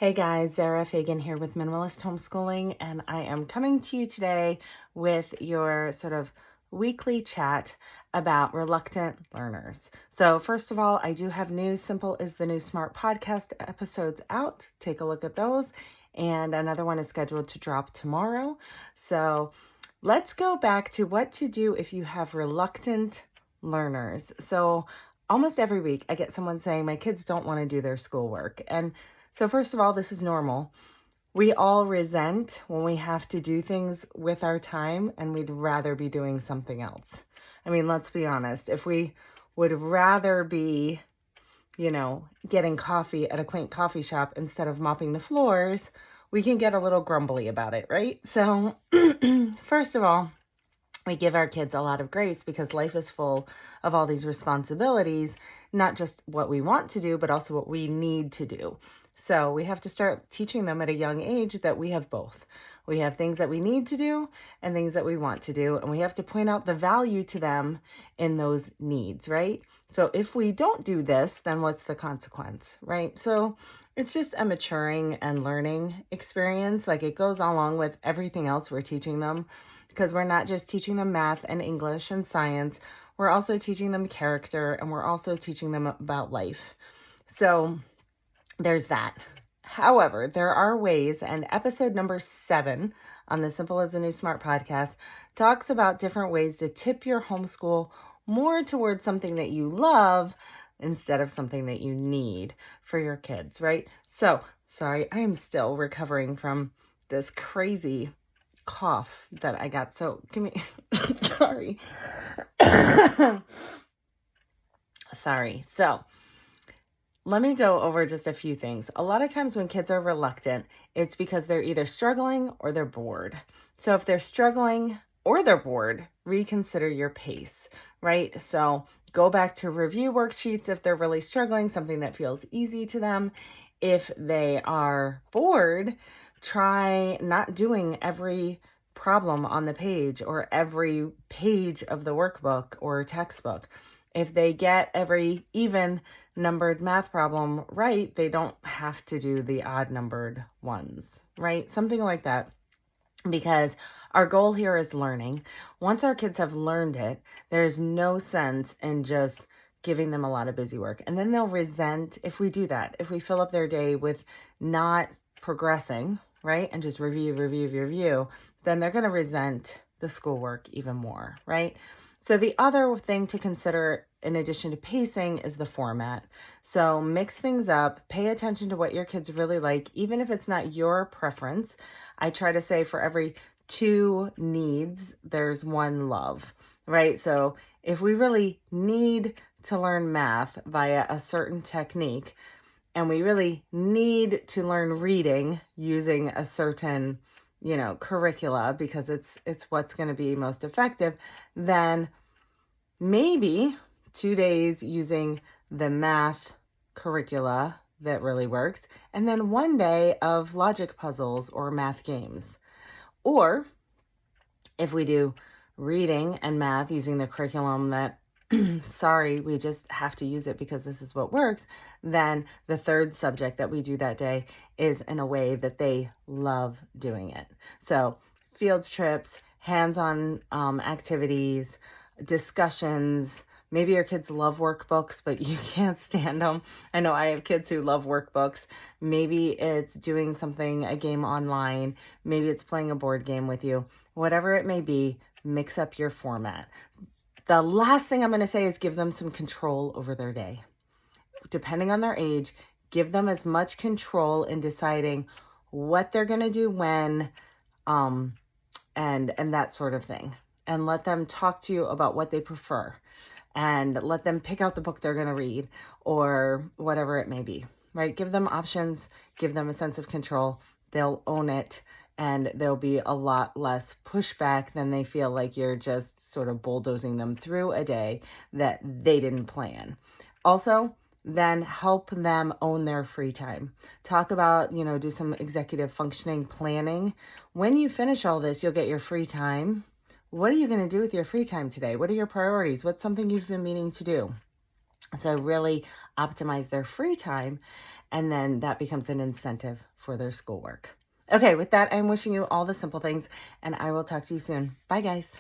Hey guys, Zara Fagan here with Minimalist Homeschooling, and I am coming to you today with your sort of weekly chat about reluctant learners. So, first of all, I do have new Simple is the New Smart podcast episodes out. Take a look at those, and another one is scheduled to drop tomorrow. So, let's go back to what to do if you have reluctant learners. So, almost every week I get someone saying, my kids don't want to do their schoolwork. And so first of all, this is normal. We all resent when we have to do things with our time and we'd rather be doing something else. I mean, let's be honest. If we would rather be, getting coffee at a quaint coffee shop instead of mopping the floors, we can get a little grumbly about it, right? So first of all, we give our kids a lot of grace because life is full of all these responsibilities, not just what we want to do, but also what we need to do. So we have to start teaching them at a young age that we have both. We have things that we need to do and things that we want to do, and we have to point out the value to them in those needs, right? So if we don't do this, then what's the consequence, right? So it's just a maturing and learning experience. Like it goes along with everything else we're teaching them, because we're not just teaching them math and English and science, we're also teaching them character and we're also teaching them about life. So there's that. However, there are ways, and episode number 7 on the Simple as a New Smart podcast talks about different ways to tip your homeschool more towards something that you love instead of something that you need for your kids, right? So, sorry, I am still recovering from this crazy cough that I got. So give me, sorry. Sorry. So let me go over just a few things. A lot of times when kids are reluctant, it's because they're either struggling or they're bored. So if they're struggling or they're bored, reconsider your pace, right? So go back to review worksheets if they're really struggling, something that feels easy to them. If they are bored, try not doing every problem on the page or every page of the workbook or textbook. If they get every even numbered math problem right, they don't have to do the odd numbered ones, right? Something like that. Because our goal here is learning. Once our kids have learned it, there's no sense in just giving them a lot of busy work. And then they'll resent if we do that. If we fill up their day with not progressing, right? And just review, then they're going to resent the schoolwork even more, right? So the other thing to consider in addition to pacing is the format. So mix things up, pay attention to what your kids really like, even if it's not your preference. I try to say for every 2 needs, there's 1 love, right? So if we really need to learn math via a certain technique, and we really need to learn reading using a certain, curricula because it's what's going to be most effective, then maybe 2 days using the math curricula that really works, and then 1 day of logic puzzles or math games. Or if we do reading and math using the curriculum that, sorry, we just have to use it because this is what works, then the 3rd subject that we do that day is in a way that they love doing it. So field trips, hands-on activities, discussions. Maybe your kids love workbooks, but you can't stand them. I know I have kids who love workbooks. Maybe it's doing something, a game online. Maybe it's playing a board game with you. Whatever it may be, mix up your format. The last thing I'm going to say is give them some control over their day. Depending on their age, give them as much control in deciding what they're going to do when, and that sort of thing. And let them talk to you about what they prefer. And let them pick out the book they're going to read or whatever it may be, right? Give them options, give them a sense of control. They'll own it, and there'll be a lot less pushback than they feel like you're just sort of bulldozing them through a day that they didn't plan. Also, then help them own their free time. Talk about, do some executive functioning planning. When you finish all this, you'll get your free time. What are you going to do with your free time today? What are your priorities? What's something you've been meaning to do? So really optimize their free time, and then that becomes an incentive for their schoolwork. Okay, with that, I'm wishing you all the simple things, and I will talk to you soon. Bye, guys.